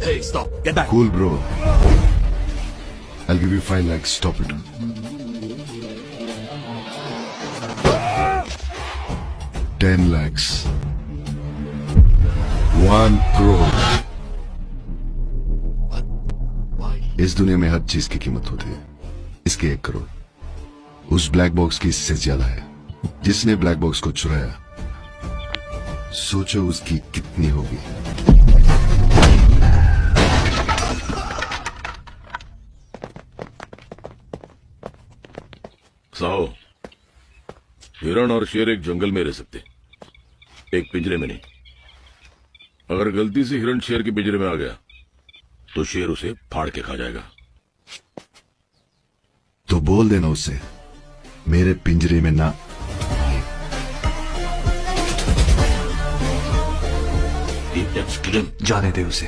Hey, stop. Get back. Cool, bro. I'll give you 5 lakhs. Stop it. 10 lakhs. 1 crore. What? Why? इस दुनिया में हर चीज की कीमत होती है, इसके 1 करोड़ उस ब्लैक बॉक्स की इससे ज्यादा है। जिसने ब्लैक बॉक्स को चुराया, सोचो उसकी कितनी होगी। साओ, हिरण और शेर एक जंगल में रह सकते, एक पिंजरे में नहीं। अगर गलती से हिरण शेर के पिंजरे में आ गया तो शेर उसे फाड़ के खा जाएगा। तो बोल देना उसे मेरे पिंजरे में ना। Let's kill him. जाने दे उसे।